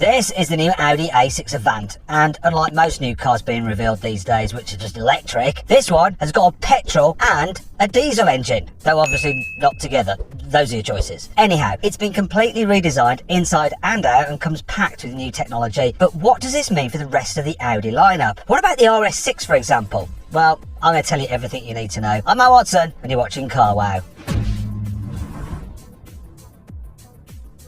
This is the new Audi A6 Avant, and unlike most new cars being revealed these days, which are just electric, this one has got a petrol and a diesel engine, though obviously not together. Those are your choices. Anyhow, it's been completely redesigned inside and out and comes packed with new technology. But what does this mean for the rest of the Audi lineup? What about the RS6, for example? Well, I'm going to tell you everything you need to know. I'm Matt Watson, and you're watching Car Wow.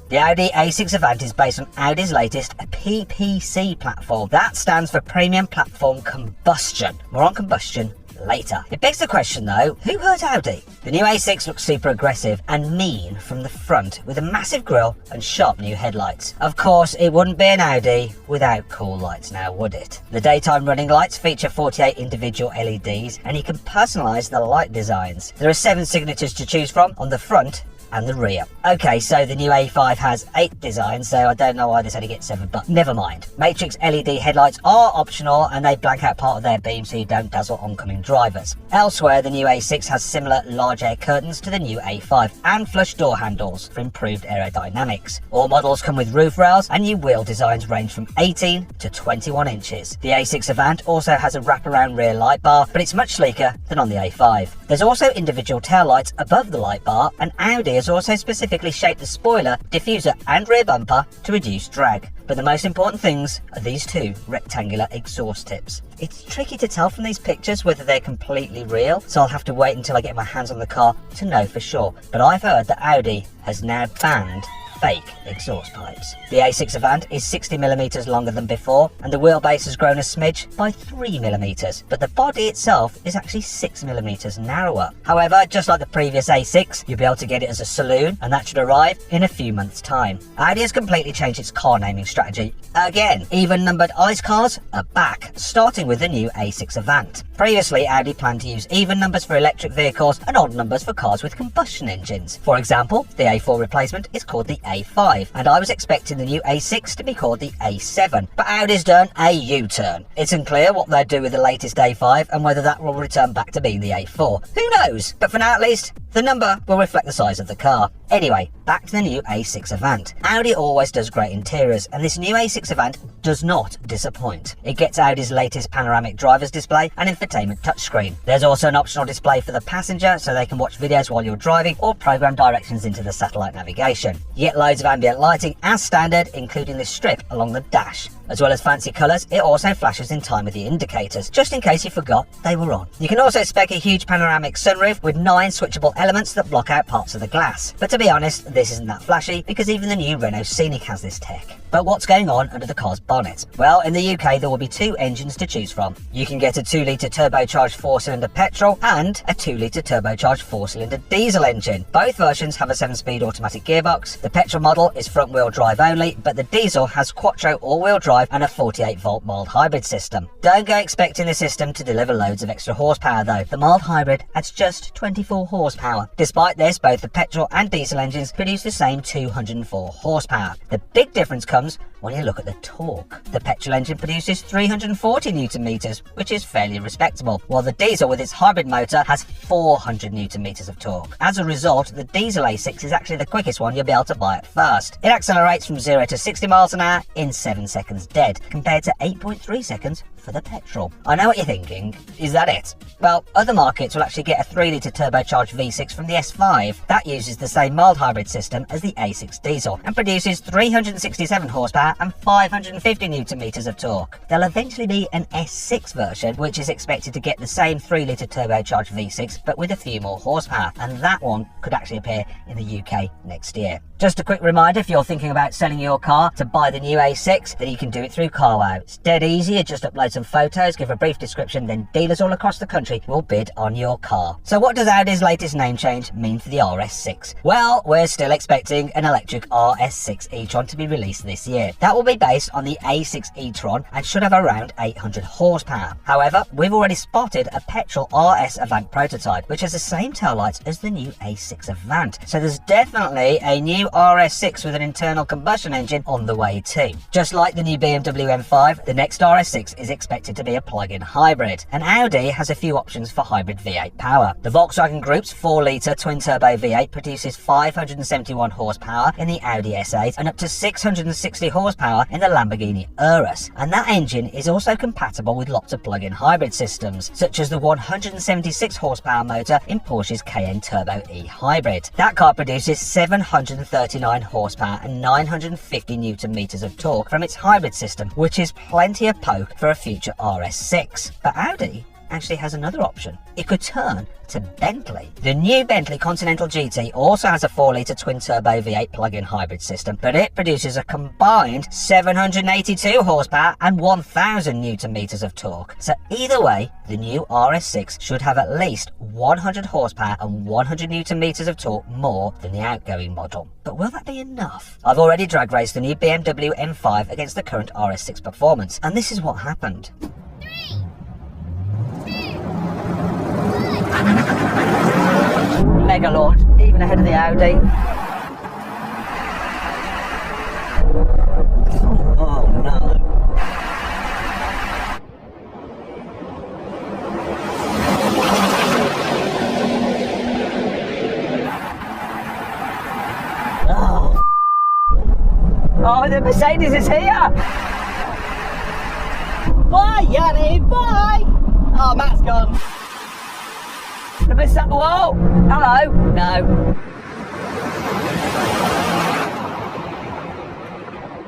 The Audi A6 Avant is based on Audi's latest PPC platform. That stands for Premium Platform Combustion. More on combustion later. It begs the question though, who hurt Audi? The new A6 looks super aggressive and mean from the front with a massive grille and sharp new headlights. Of course, it wouldn't be an Audi without cool lights now, would it? The daytime running lights feature 48 individual LEDs and you can personalise the light designs. There are 7 signatures to choose from on the front and the rear. Okay, so the new A5 has 8 designs, so I don't know why this only gets 7, but never mind. Matrix LED headlights are optional and they blank out part of their beam so you don't dazzle oncoming drivers. Elsewhere, the new A6 has similar large air curtains to the new A5 and flush door handles for improved aerodynamics. All models come with roof rails and new wheel designs range from 18 to 21 inches. The A6 Avant also has a wraparound rear light bar, but it's much sleeker than on the A5. There's also individual taillights above the light bar, and Audi has also specifically shaped the spoiler, diffuser and rear bumper to reduce drag. But the most important things are these 2 rectangular exhaust tips. It's tricky to tell from these pictures whether they're completely real, so I'll have to wait until I get my hands on the car to know for sure. But I've heard that Audi has now banned fake exhaust pipes. The A6 Avant is 60mm longer than before, and the wheelbase has grown a smidge by 3mm, but the body itself is actually 6mm narrower. However, just like the previous A6, you'll be able to get it as a saloon, and that should arrive in a few months' time. Audi has completely changed its car naming strategy. Again, even numbered ICE cars are back, starting with the new A6 Avant. Previously, Audi planned to use even numbers for electric vehicles and odd numbers for cars with combustion engines. For example, the A4 replacement is called the A5, and I was expecting the new A6 to be called the A7, but Audi's done a U-turn. It's unclear what they'll do with the latest A5 and whether that will return back to being the A4. Who knows? But for now at least, the number will reflect the size of the car. Anyway, back to the new A6 Avant. Audi always does great interiors, and this new A6 Avant does not disappoint. It gets Audi's latest panoramic driver's display and infotainment touchscreen. There's also an optional display for the passenger so they can watch videos while you're driving or program directions into the satellite navigation. You get loads of ambient lighting as standard, including this strip along the dash. As well as fancy colours, it also flashes in time with the indicators, just in case you forgot they were on. You can also spec a huge panoramic sunroof with 9 switchable elements that block out parts of the glass. But to be honest, this isn't that flashy because even the new Renault Scenic has this tech. But what's going on under the car's bonnet? Well, in the UK there will be 2 engines to choose from. You can get a 2-litre turbocharged 4-cylinder petrol and a 2-litre turbocharged 4-cylinder diesel engine. Both versions have a 7-speed automatic gearbox. The petrol model is front-wheel drive only, but the diesel has quattro all-wheel drive and a 48-volt mild hybrid system. Don't go expecting the system to deliver loads of extra horsepower though. The mild hybrid adds just 24 horsepower. Despite this, both the petrol and diesel engines produce the same 204 horsepower. The big difference comes when you look at the torque. The petrol engine produces 340 newton meters, which is fairly respectable, while the diesel with its hybrid motor has 400 newton meters of torque. As a result, the diesel A6 is actually the quickest one you'll be able to buy at first. It accelerates from 0 to 60 miles an hour in 7 seconds dead, compared to 8.3 seconds for the petrol. I know what you're thinking, is that it? Well, other markets will actually get a 3-litre turbocharged V6 from the S5. That uses the same mild hybrid system as the A6 diesel and produces 367 horsepower and 550 newton meters of torque. There'll eventually be an S6 version which is expected to get the same 3-litre turbocharged V6 but with a few more horsepower, and that one could actually appear in the UK next year. Just a quick reminder, if you're thinking about selling your car to buy the new A6, then you can do it through Car Wow. It's dead easy, you just upload some photos, give a brief description, then dealers all across the country will bid on your car. So what does Audi's latest name change mean for the RS6? Well, we're still expecting an electric RS6 e-tron to be released this year. That will be based on the A6 e-tron and should have around 800 horsepower. However, we've already spotted a petrol RS Avant prototype, which has the same taillights as the new A6 Avant. So there's definitely a new RS6 with an internal combustion engine on the way too. Just like the new BMW M5, the next RS6 is expected to be a plug-in hybrid, and Audi has a few options for hybrid V8 power. The Volkswagen Group's 4-litre twin-turbo V8 produces 571 horsepower in the Audi S8 and up to 660 horsepower in the Lamborghini Urus, and that engine is also compatible with lots of plug-in hybrid systems, such as the 176 horsepower motor in Porsche's Cayenne Turbo E Hybrid. That car produces 739 horsepower and 950 newton meters of torque from its hybrid system, which is plenty of poke for a future RS6. But Audi actually has another option. It could turn to Bentley. The new Bentley Continental GT also has a 4-litre twin-turbo V8 plug-in hybrid system, but it produces a combined 782 horsepower and 1000 newton meters of torque. So either way, the new RS6 should have at least 100 horsepower and 100 newton meters of torque more than the outgoing model. But will that be enough? I've already drag raced the new BMW M5 against the current RS6 performance, and this is what happened. Mega launch, even ahead of the Audi. Oh no. Oh, the Mercedes is here! Bye, Yanni, bye! Oh, Matt's gone. Whoa! Hello? No.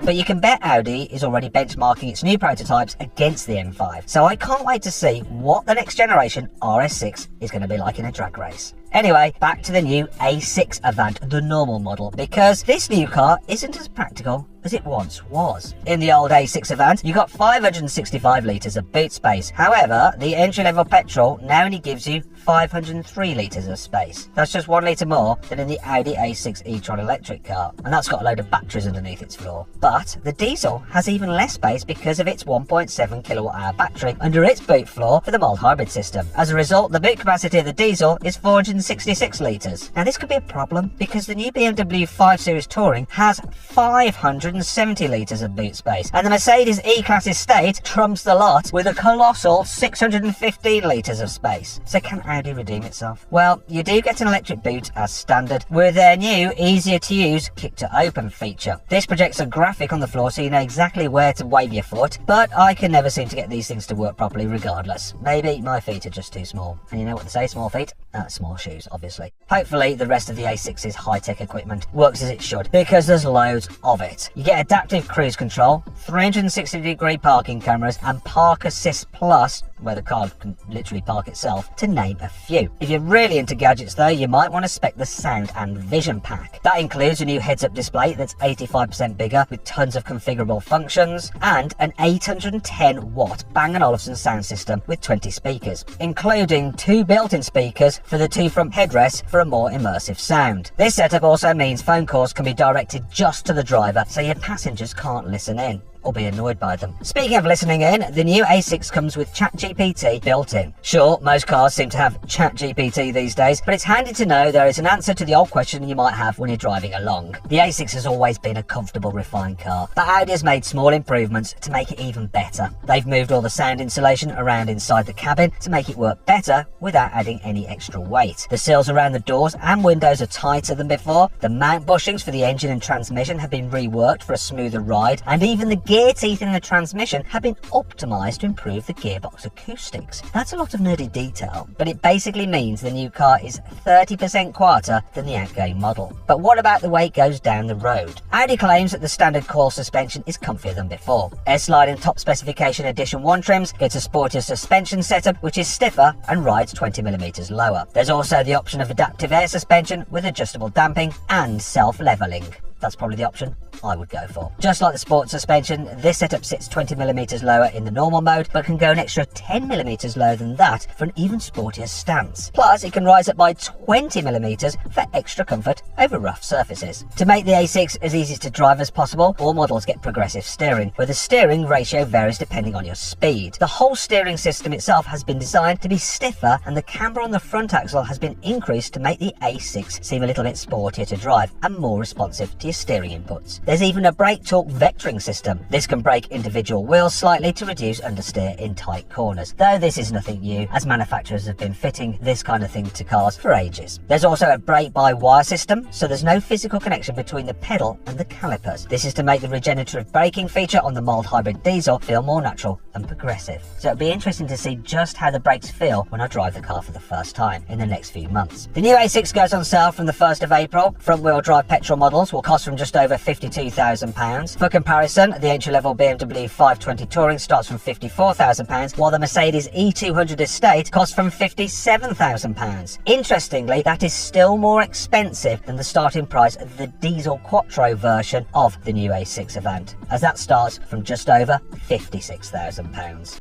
But you can bet Audi is already benchmarking its new prototypes against the M5, so I can't wait to see what the next generation RS6 is going to be like in a drag race. Anyway, back to the new A6 Avant, the normal model, because this new car isn't as practical as it once was. In the old A6 Avant, you got 565 litres of boot space. However, the entry-level petrol now only gives you 503 litres of space. That's just 1 litre more than in the Audi A6 e-tron electric car, and that's got a load of batteries underneath its floor. But the diesel has even less space because of its 1.7 kilowatt-hour battery under its boot floor for the mild hybrid system. As a result, the boot capacity of the diesel is 466 litres. Now this could be a problem because the new BMW 5 Series Touring has 570 litres of boot space, and the Mercedes E-Class Estate trumps the lot with a colossal 615 litres of space. So can Audi redeem itself? Well, you do get an electric boot as standard with their new easier to use kick to open feature. This projects a graphic on the floor so you know exactly where to wave your foot, but I can never seem to get these things to work properly regardless. Maybe my feet are just too small, and you know what they say, small feet? Small shoes, obviously. Hopefully the rest of the A6's high-tech equipment works as it should, because there's loads of it. You get adaptive cruise control, 360-degree parking cameras, and Park Assist Plus, where the car can literally park itself, to name a few. If you're really into gadgets though, you might want to spec the sound and vision pack. That includes a new heads-up display that's 85% bigger with tons of configurable functions, and an 810 watt Bang & Olufsen sound system with 20 speakers, including 2 built-in speakers for the 2 front headrests for a more immersive sound. This setup also means phone calls can be directed just to the driver so your passengers can't listen in or be annoyed by them. Speaking of listening in, the new A6 comes with ChatGPT built in. Sure, most cars seem to have ChatGPT these days, but it's handy to know there is an answer to the old question you might have when you're driving along. The A6 has always been a comfortable, refined car, but Audi has made small improvements to make it even better. They've moved all the sound insulation around inside the cabin to make it work better without adding any extra weight. The sills around the doors and windows are tighter than before. The mount bushings for the engine and transmission have been reworked for a smoother ride, and even the gear teeth in the transmission have been optimised to improve the gearbox acoustics. That's a lot of nerdy detail, but it basically means the new car is 30% quieter than the outgoing model. But what about the way it goes down the road? Audi claims that the standard coil suspension is comfier than before. S-Line and top specification Edition 1 trims gets a sportier suspension setup which is stiffer and rides 20mm lower. There's also the option of adaptive air suspension with adjustable damping and self-levelling. that's probably the option I would go for. Just like the sport suspension, this setup sits 20mm lower in the normal mode, but can go an extra 10mm lower than that for an even sportier stance. Plus, it can rise up by 20mm for extra comfort over rough surfaces. To make the A6 as easy to drive as possible, all models get progressive steering, where the steering ratio varies depending on your speed. The whole steering system itself has been designed to be stiffer, and the camber on the front axle has been increased to make the A6 seem a little bit sportier to drive and more responsive to your steering inputs. There's even a brake torque vectoring system. This can brake individual wheels slightly to reduce understeer in tight corners, though this is nothing new, as manufacturers have been fitting this kind of thing to cars for ages. There's also a brake-by-wire system, so there's no physical connection between the pedal and the calipers. This is to make the regenerative braking feature on the mild hybrid diesel feel more natural and progressive. So it'll be interesting to see just how the brakes feel when I drive the car for the first time in the next few months. The new A6 goes on sale from the 1st of April. Front-wheel drive petrol models will cost from just over £52,000. For comparison, the entry-level BMW 520 Touring starts from £54,000, while the Mercedes E200 Estate costs from £57,000. Interestingly, that is still more expensive than the starting price of the diesel Quattro version of the new A6 Avant, as that starts from just over £56,000.